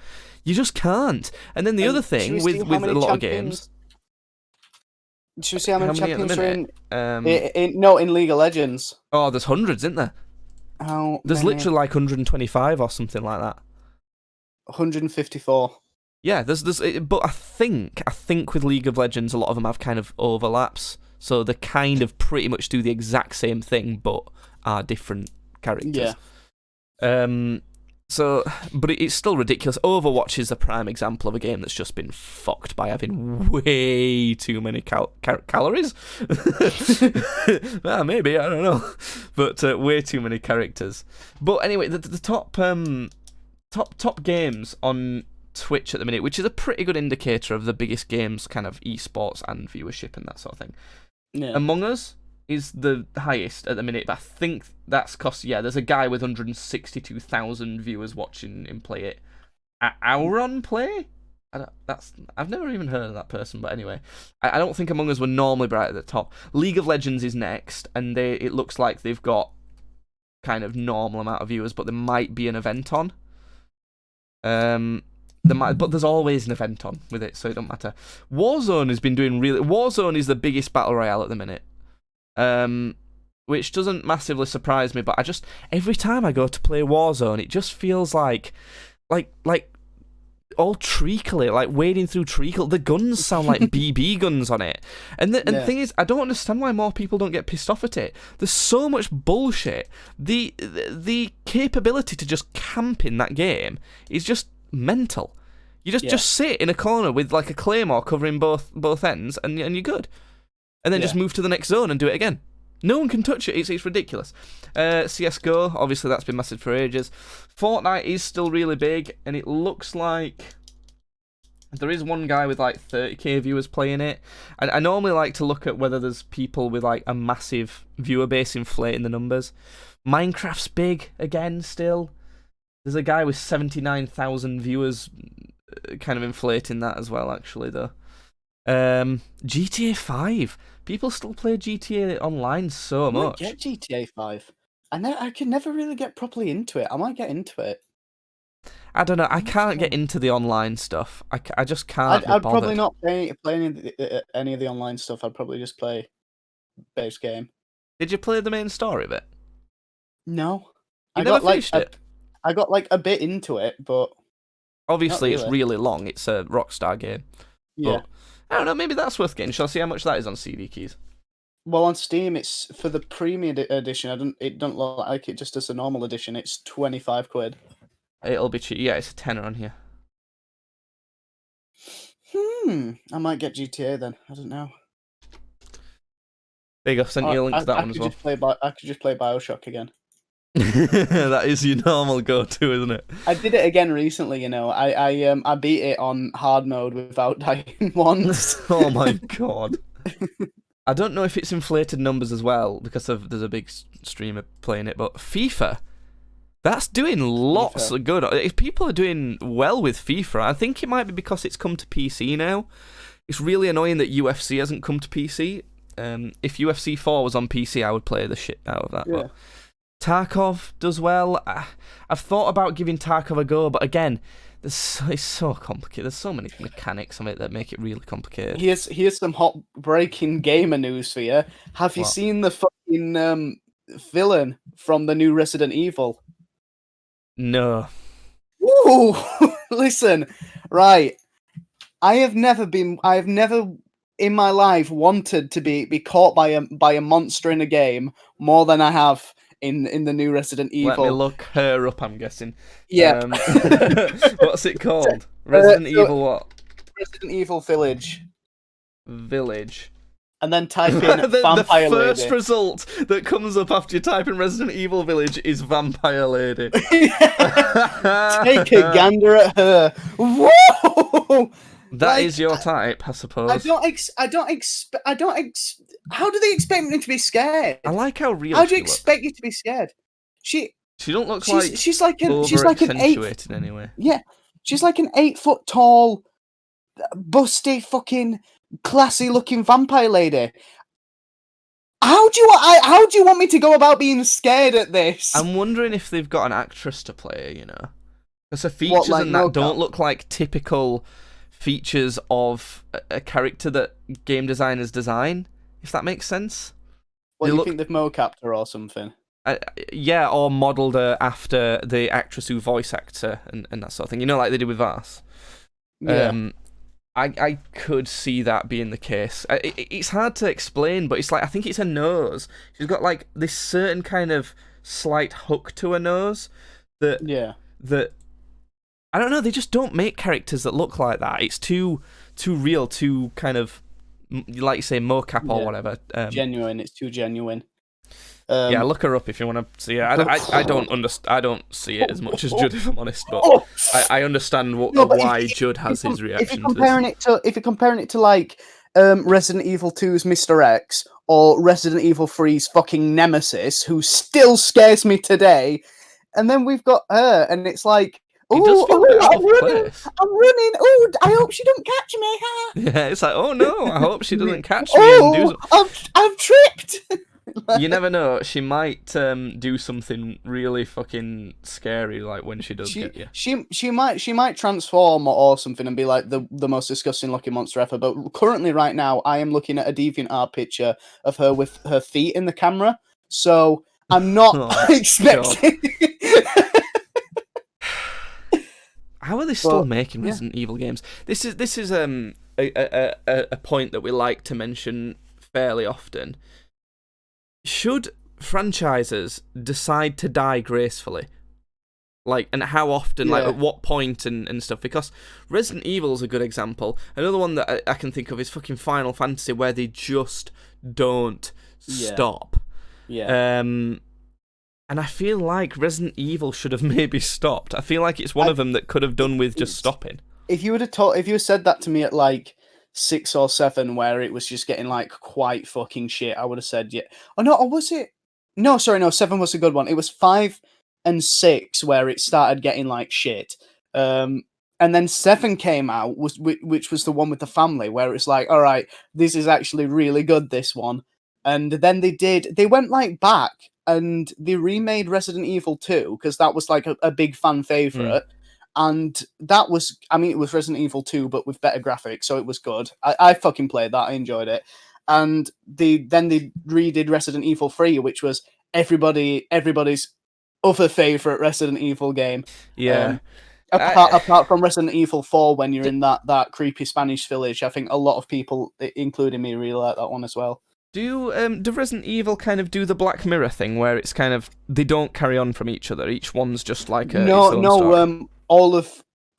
A: You just can't. And then the other thing with a lot of games...
B: Should we see how many champions are
A: in?
B: In League of Legends?
A: Oh, there's hundreds, isn't there? There's literally like 125 or something like that.
B: 154.
A: Yeah, but I think with League of Legends, a lot of them have kind of overlaps, so they kind of pretty much do the exact same thing, but are different characters.
B: Yeah.
A: But it's still ridiculous. Overwatch is a prime example of a game that's just been fucked by having way too many calories. Maybe, I don't know, but way too many characters. But anyway, the top games on Twitch at the minute, which is a pretty good indicator of the biggest games, kind of esports and viewership and that sort of thing.
B: Yeah.
A: Among Us is the highest at the minute, but I think that's there's a guy with 162,000 viewers watching him play it. Auron play? I've never even heard of that person, but anyway, I don't think Among Us were normally right at the top. League of Legends is next, and it looks like they've got kind of normal amount of viewers, but there might be an event on. But there's always an event on with it, so it don't matter. Warzone has been doing really. Warzone is the biggest battle royale at the minute. Which doesn't massively surprise me, but every time I go to play Warzone, it just feels like all treacly, like wading through treacle. The guns sound like BB guns on it, and the thing is, I don't understand why more people don't get pissed off at it. There's so much bullshit. The capability to just camp in that game is just mental. You just sit in a corner with like a claymore covering both ends, and you're good. And then just move to the next zone and do it again. No one can touch it. It's ridiculous. CSGO, obviously that's been massive for ages. Fortnite is still really big, and it looks like there is one guy with like 30k viewers playing it. And I normally like to look at whether there's people with like a massive viewer base inflating the numbers. Minecraft's big again still. There's a guy with 79,000 viewers kind of inflating that as well, actually, though. GTA 5. People still play GTA Online so much.
B: I might get GTA 5. I can never really get properly into it. I might get into it.
A: I don't know. I can't get into the online stuff. I just can't.
B: I'd probably not play any of the online stuff. I'd probably just play base game.
A: Did you play the main story bit?
B: No.
A: You never finished it?
B: I got like a bit into it, but
A: obviously it's really long. It's a Rockstar game.
B: Yeah.
A: But I don't know, maybe that's worth getting. Shall I see how much that is on CD keys?
B: Well, on Steam, it's for the premium edition. It don't look like it just as a normal edition. It's £25.
A: It'll be cheap. Yeah, it's a tenner on here.
B: I might get GTA then. I don't know.
A: There you go. Sent you a link to that
B: I
A: one as
B: could
A: well.
B: just play I could just play Bioshock again.
A: That is your normal go-to, isn't it?
B: I did it again recently. You know, I beat it on hard mode without dying once.
A: Oh my god. I don't know if it's inflated numbers as well because there's a big streamer playing it, but FIFA, that's doing lots of good. If people are doing well with FIFA, I think it might be because it's come to PC now. It's really annoying that UFC hasn't come to PC. If UFC 4 was on PC, I would play the shit out of that.
B: Yeah.
A: But Tarkov does well. I've thought about giving Tarkov a go, but again, it's so complicated. There's so many mechanics of it that make it really complicated.
B: Here's some hot breaking gamer news for you. Have you seen the fucking villain from the new Resident Evil?
A: No.
B: Ooh, listen, right. I have never in my life wanted to be caught by a monster in a game more than I have in the new Resident Evil.
A: Let me look her up, I'm guessing.
B: Yeah.
A: What's it called? Resident Evil what?
B: Resident Evil Village.
A: Village.
B: And then type in Vampire
A: The first
B: Lady.
A: result that comes up after you type in Resident Evil Village is Vampire Lady.
B: Take a gander at her. Whoa!
A: That is your type, I suppose.
B: How do they expect me to be scared?
A: I like how real.
B: How do you expect you to be scared?
A: She don't look
B: she's like an
A: 8 anyway.
B: Yeah, she's like an 8 foot tall, busty, fucking classy looking vampire lady. How do you want me to go about being scared at this?
A: I'm wondering if they've got an actress to play her, you know, because her features and that don't look like typical features of a character that game designers design, if that makes sense.
B: What, do you think they've mocapped her or something?
A: Yeah, or modelled her after the actress who voice acts her and that sort of thing. You know, like they did with Vars.
B: Yeah.
A: I could see that being the case. It's hard to explain, but it's like, I think it's her nose. She's got like this certain kind of slight hook to her nose that I don't know, they just don't make characters that look like that. It's too real, too kind of, like you say, mocap or whatever.
B: Genuine, it's too genuine.
A: Yeah, look her up if you want to see it. I don't see it as much as Judd, if I'm honest, but I understand why Judd has his reaction.
B: If you're comparing it to like Resident Evil 2's Mr. X or Resident Evil 3's fucking Nemesis, who still scares me today, and then we've got her, and it's like, I'm running. Oh, I hope she don't catch me.
A: Yeah, it's like, oh no, I hope she doesn't catch me.
B: I've tripped.
A: You never know. She might do something really fucking scary, like when she does get you.
B: She might transform or something and be like the most disgusting looking monster ever. But currently, right now, I am looking at a DeviantArt picture of her with her feet in the camera. So I'm not expecting.
A: How are they still making Resident Evil games? This is a point that we like to mention fairly often. Should franchises decide to die gracefully? Like, and how often, like, at what point and stuff? Because Resident Evil's a good example. Another one that I can think of is fucking Final Fantasy, where they just don't stop.
B: Yeah.
A: And I feel like Resident Evil should have maybe stopped. I feel like it's one of them that could have done with just stopping.
B: If you had said that to me at like 6 or 7, where it was just getting like quite fucking shit, I would have said Oh no, or was it? No, sorry, no. 7 was a good one. It was 5 and 6 where it started getting like shit. And then 7 came out, which was the one with the family, where it's like, all right, this is actually really good. This one, and then they went like back and they remade Resident Evil 2 because that was like a big fan favorite. And that was, I mean, it was Resident Evil 2, but with better graphics, so it was good. I fucking played that. I enjoyed it. And then they redid Resident Evil 3, which was everybody's other favourite Resident Evil game.
A: Yeah.
B: Apart from Resident Evil 4, when you're in that creepy Spanish village, I think a lot of people, including me, really like that one as well.
A: Do Resident Evil kind of do the Black Mirror thing, where it's kind of, they don't carry on from each other? Each one's just like its own story?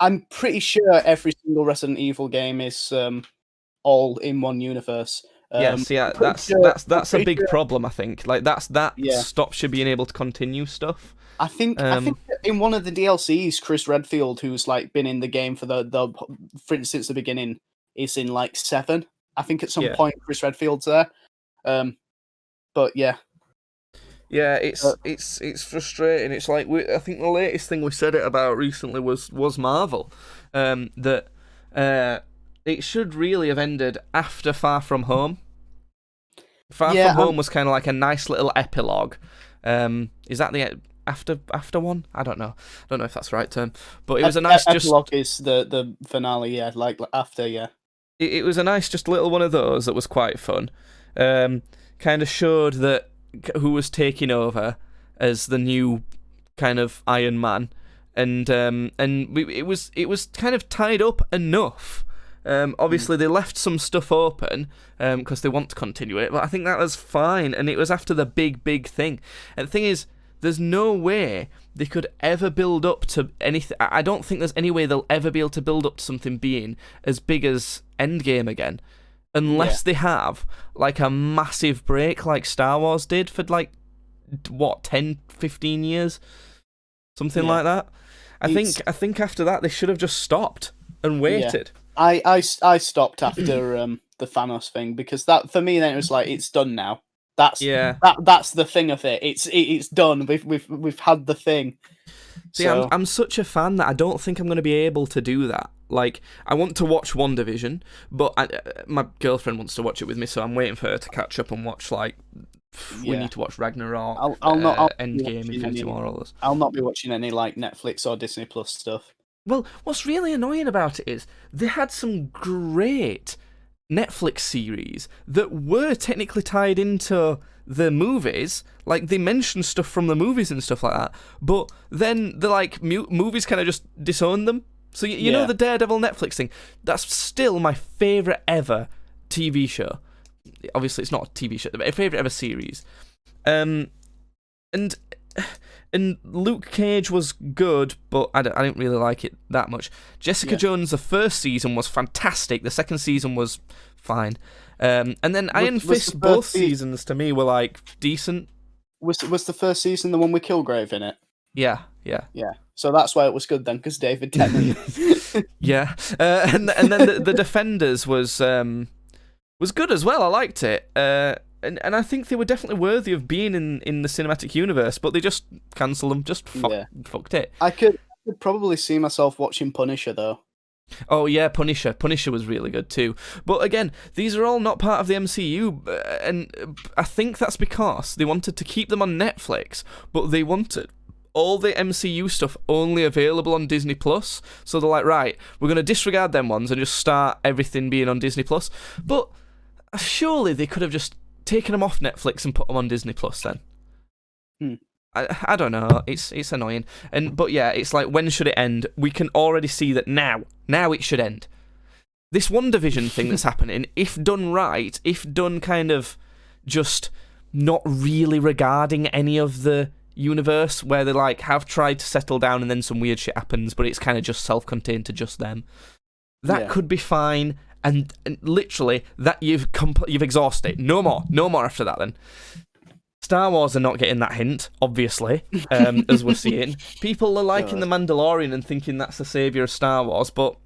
B: I'm pretty sure every single Resident Evil game is all in one universe.
A: Yes, yeah,
B: I'm pretty
A: that's a big
B: sure,
A: problem. I think like that
B: yeah.
A: stops you being able to continue stuff.
B: I think that in one of the DLCs, Chris Redfield, who's like been in the game for since the beginning, is in like 7. I think at some point Chris Redfield's there. But yeah.
A: Yeah, it's frustrating. It's like I think the latest thing we said it about recently was Marvel, that it should really have ended after Far From Home. Far From Home was kind of like a nice little epilogue. Is that the after one? I don't know if that's the right term, but it was a nice
B: epilogue is the finale. Yeah, like after. Yeah,
A: it was a nice just little one of those that was quite fun. Kind of showed that who was taking over as the new kind of Iron Man, and it was kind of tied up enough. Obviously, they left some stuff open because they want to continue it, but I think that was fine, and it was after the big thing. And the thing is, there's no way they could ever build up to anything. I don't think there's any way they'll ever be able to build up to something being as big as Endgame again, unless they have like a massive break like Star Wars did for like, what, 10, 15 years? Something like that. I think after that they should have just stopped and waited.
B: Yeah. I stopped after the Thanos thing, because that for me then it was like, it's done now. That's the thing of it. It's done. We've had the thing.
A: See, so. I'm such a fan that I don't think I'm going to be able to do that. Like, I want to watch WandaVision, but my girlfriend wants to watch it with me, so I'm waiting for her to catch up and watch, like, we need to watch Ragnarok, I'll Endgame, Infinity War, all this.
B: I'll not be watching any, like, Netflix or Disney Plus stuff.
A: Well, what's really annoying about it is they had some great Netflix series that were technically tied into the movies. Like, they mentioned stuff from the movies and stuff like that, but then the like movies kind of just disowned them. So you know the Daredevil Netflix thing, that's still my favourite ever TV show. Obviously it's not a TV show, but my favourite ever series. And Luke Cage was good, but I didn't really like it that much. Jessica Jones, the first season was fantastic. The second season was fine. And then Iron Fist, both seasons to me were like decent.
B: Was the first season the one with Kilgrave in it?
A: Yeah.
B: So that's why it was good then, because David Tennant.
A: Yeah. And then the Defenders was good as well. I liked it. And I think they were definitely worthy of being in the cinematic universe, but they just cancelled them, just fucked it.
B: I could probably see myself watching Punisher, though.
A: Oh yeah, Punisher. Punisher was really good too. But again, these are all not part of the MCU, and I think that's because they wanted to keep them on Netflix, but they wanted all the MCU stuff only available on Disney Plus. So they're like, right, we're going to disregard them ones and just start everything being on Disney Plus. But surely they could have just taken them off Netflix and put them on Disney Plus then. I don't know. It's annoying. But yeah, it's like, when should it end? We can already see that now it should end. This WandaVision thing that's happening, if done right, if done kind of just not really regarding any of the universe, where they like have tried to settle down and then some weird shit happens, but it's kind of just self-contained to just them. That could be fine. And literally, that you've exhausted. No more after that then. Star Wars are not getting that hint, obviously, as we're seeing. People are liking The Mandalorian and thinking that's the saviour of Star Wars, but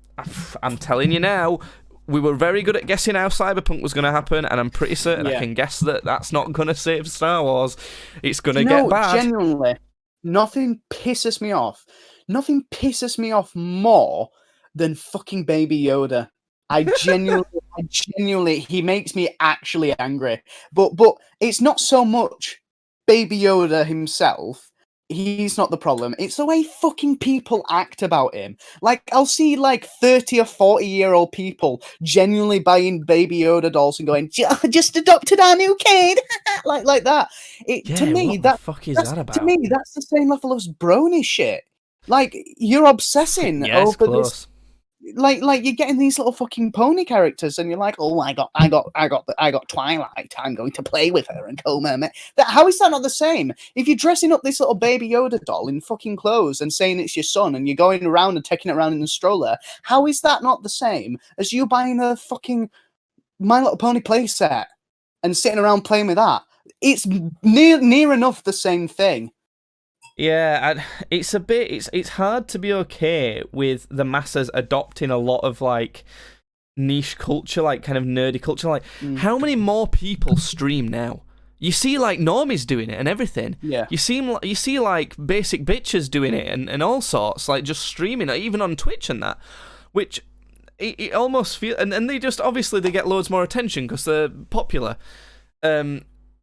A: I'm telling you now, we were very good at guessing how Cyberpunk was going to happen, and I'm pretty certain I can guess that that's not going to save Star Wars. It's going to get bad.
B: Genuinely, nothing pisses me off. Nothing pisses me off more than fucking Baby Yoda. I genuinely, he makes me actually angry. But it's not so much Baby Yoda himself. He's not the problem. It's the way fucking people act about him. Like, I'll see like 30 or 40-year-old people genuinely buying Baby Yoda dolls and going, just adopted our new kid, like that. To me,
A: what the fuck is that about?
B: To me, that's the same level of brony shit. Like, you're obsessing over
A: close.
B: like you're getting these little fucking pony characters, and you're like, oh, I got Twilight. I'm going to play with her and comb her. How is that not the same? If you're dressing up this little baby Yoda doll in fucking clothes and saying it's your son, and you're going around and taking it around in the stroller, how is that not the same as you buying a fucking My Little Pony playset and sitting around playing with that? It's near enough the same thing.
A: Yeah, it's a bit. It's hard to be okay with the masses adopting a lot of like niche culture, like kind of nerdy culture. Like, how many more people stream now? You see, like normies doing it and everything.
B: Yeah.
A: You see like basic bitches doing it and all sorts, like just streaming, even on Twitch and that, which it almost feel and they just obviously they get loads more attention because they're popular.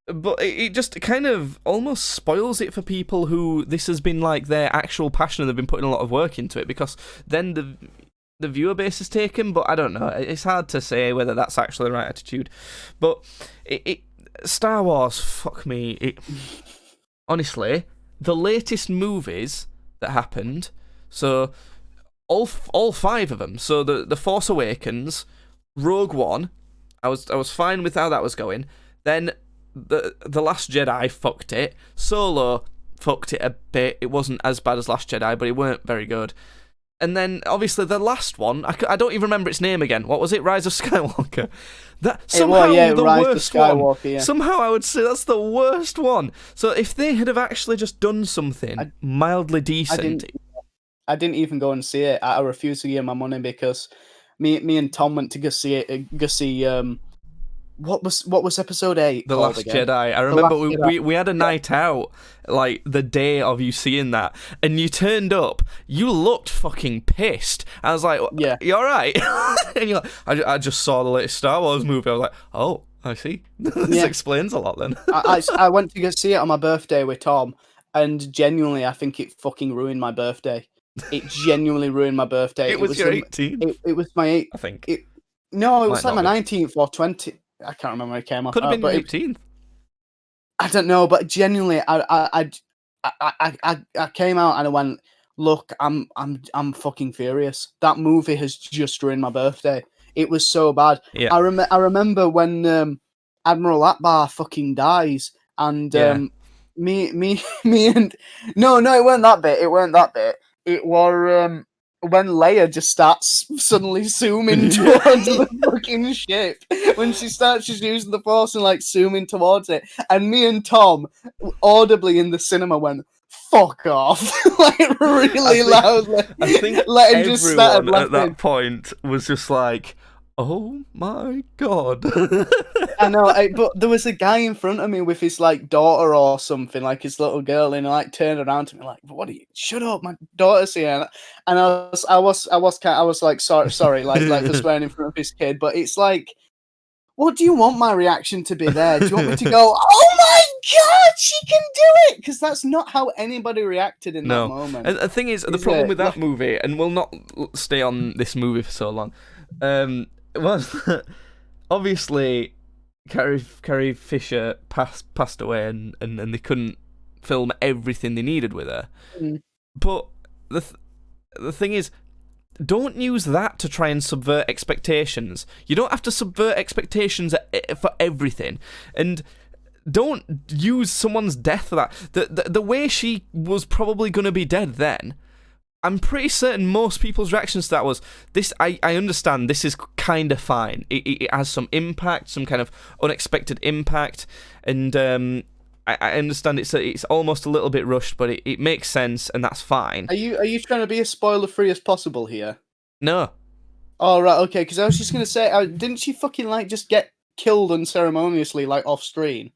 A: But it just kind of almost spoils it for people who this has been like their actual passion and they've been putting a lot of work into it, because then the viewer base is taken. But I don't know. It's hard to say whether that's actually the right attitude. But Star Wars, fuck me. Honestly, the latest movies that happened, so all 5 of them. So the Force Awakens, Rogue One, I was fine with how that was going. Then The Last Jedi fucked it. Solo fucked it a bit. It wasn't as bad as Last Jedi, but it weren't very good. And then, obviously, the last one, I don't even remember its name again. What was it? Rise of Skywalker. That somehow the worst one. Yeah. Somehow I would say that's the worst one. So if they had have actually just done something mildly decent...
B: I didn't even go and see it. I refused to give my money because me and Tom went to go see it. What was episode 8?
A: The Last Jedi. I remember we had a night out, like the day of you seeing that, and you turned up. You looked fucking pissed. I was like, "Yeah, you all right?" And you're like, "I just saw the latest Star Wars movie." I was like, "Oh, I see. This explains a lot then."
B: I went to go see it on my birthday with Tom, and genuinely, I think it fucking ruined my birthday. It genuinely ruined my birthday.
A: It was your 18th.
B: It was my 8th.
A: I think.
B: No, it was like my 19th or 20th. I can't remember when it came off.
A: Could have been 18th.
B: I don't know, but genuinely, I came out and I went, look, I'm fucking furious. That movie has just ruined my birthday. It was so bad.
A: Yeah.
B: I remember when Admiral Akbar fucking dies, and me and no, it weren't that bit. It weren't that bit. It was when Leia just starts suddenly zooming towards the fucking ship, when she starts just using the Force and like zooming towards it, and me and Tom audibly in the cinema went, "Fuck off!" like really loudly.
A: I think everyone at that point was just like, "Oh my god!"
B: I know, but there was a guy in front of me with his like daughter or something, like his little girl, and he like turned around to me like, "What are you? Shut up, my daughter's here." And I was like, sorry, like for swearing in front of his kid. But it's like, what do you want my reaction to be there? Do you want me to go, "Oh my god, she can do it"? Because that's not how anybody reacted in that moment.
A: And the thing is, the problem with that movie, and we'll not stay on this movie for so long, was that obviously Carrie Fisher passed away, and they couldn't film everything they needed with her. But the thing is, don't use that to try and subvert expectations. You don't have to subvert expectations for everything, and don't use someone's death for that. The way she was probably going to be dead then, I'm pretty certain most people's reactions to that was, this. I understand this is kind of fine. It has some impact, some kind of unexpected impact, and I understand it's almost a little bit rushed, but it makes sense, and that's fine.
B: Are you trying to be as spoiler free as possible here?
A: No.
B: Oh right, okay. Because I was just gonna say, didn't she fucking like just get killed unceremoniously, like off screen?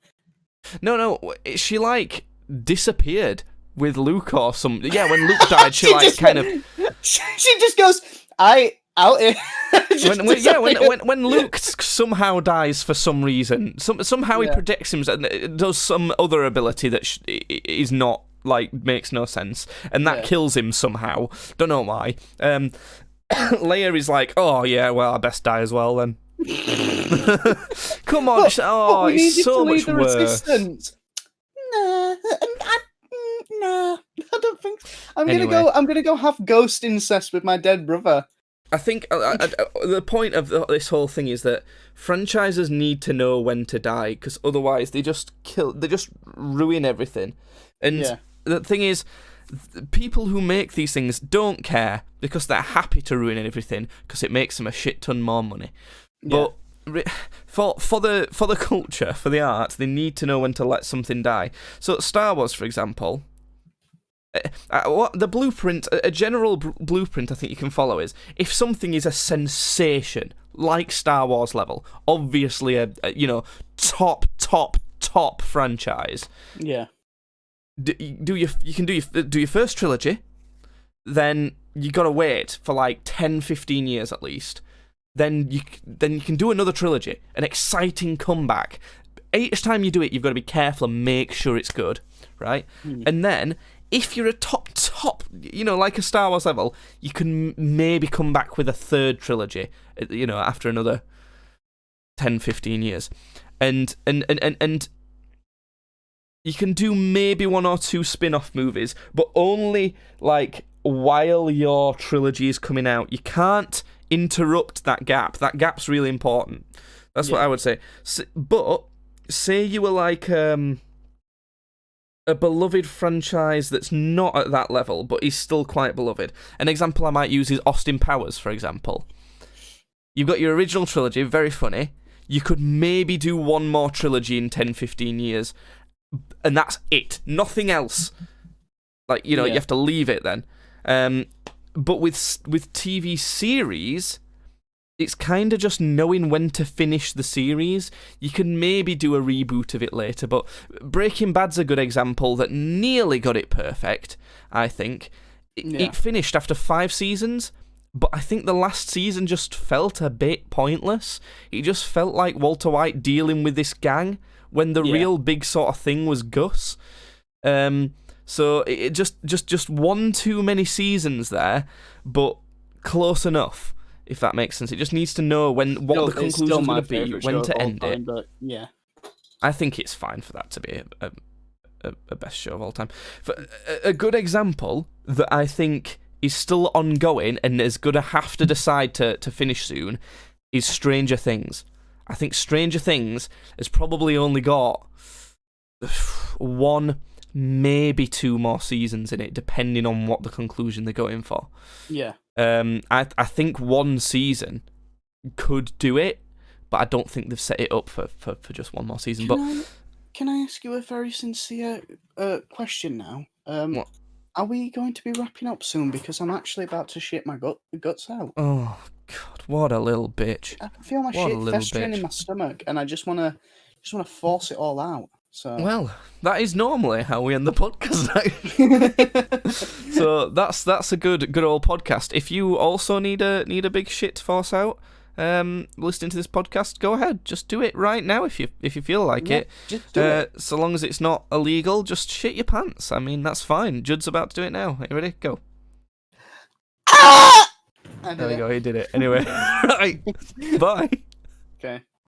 A: No. She like disappeared with Luke or something. Yeah, when Luke died, she like kind of.
B: She just goes, out here.
A: when Luke somehow dies for some reason, somehow he protects himself and does some other ability that is not, like, makes no sense, and that kills him somehow. Don't know why. Leia is like, oh yeah, well, I best die as well then. Come on, it's so much worse.
B: Resistance. Nah, I don't think so. I'm gonna go have ghost incest with my dead brother.
A: I think the point of this whole thing is that franchises need to know when to die, because otherwise they just ruin everything. And the thing is, people who make these things don't care because they're happy to ruin everything because it makes them a shit ton more money. But for the culture, for the art, they need to know when to let something die. So Star Wars, for example. The blueprint, a general blueprint I think you can follow is, if something is a sensation, like Star Wars level, obviously a top franchise.
B: Yeah.
A: You can do your first trilogy, then you gotta wait for like 10-15 years at least. Then you can do another trilogy, an exciting comeback. Each time you do it, you've got to be careful and make sure it's good, right? And then, if you're a top, like a Star Wars level, you can maybe come back with a third trilogy, after another 10-15 years. And you can do maybe one or two spin-off movies, but only, like, while your trilogy is coming out. You can't interrupt that gap. That gap's really important. That's what I would say. But, say you were like... a beloved franchise that's not at that level, but is still quite beloved. An example I might use is Austin Powers, for example. You've got your original trilogy, very funny. You could maybe do one more trilogy in 10-15 years, and that's it. Nothing else. Like, you have to leave it then. But with TV series... it's kind of just knowing when to finish the series. You can maybe do a reboot of it later, but Breaking Bad's a good example that nearly got it perfect, I think. It finished after 5 seasons, but I think the last season just felt a bit pointless. It just felt like Walter White dealing with this gang when the real big sort of thing was Gus. So it just one too many seasons there, but close enough. If that makes sense. It just needs to know what the conclusion's going to be, when to end it.
B: But yeah.
A: I think it's fine for that to be a best show of all time. For a good example that I think is still ongoing and is going to have to decide to finish soon is Stranger Things. I think Stranger Things has probably only got 1, maybe 2 more seasons in it, depending on what the conclusion they're going for.
B: Yeah.
A: I think 1 season could do it, but I don't think they've set it up for just 1 more season.
B: Can I ask you a very sincere question now?
A: What?
B: Are we going to be wrapping up soon? Because I'm actually about to shit my guts out.
A: Oh God, what a little bitch!
B: I can feel my shit festering in my stomach, and I just wanna force it all out. So
A: well, that is normally how we end the podcast. So that's a good old podcast. If you also need a big shit to force out, listening to this podcast, go ahead, just do it right now if you feel like it.
B: Just do it.
A: So long as it's not illegal, just shit your pants. I mean, that's fine. Judd's about to do it now. Are you ready? Go. There we go. He did it. Anyway, right. Bye.
B: Okay.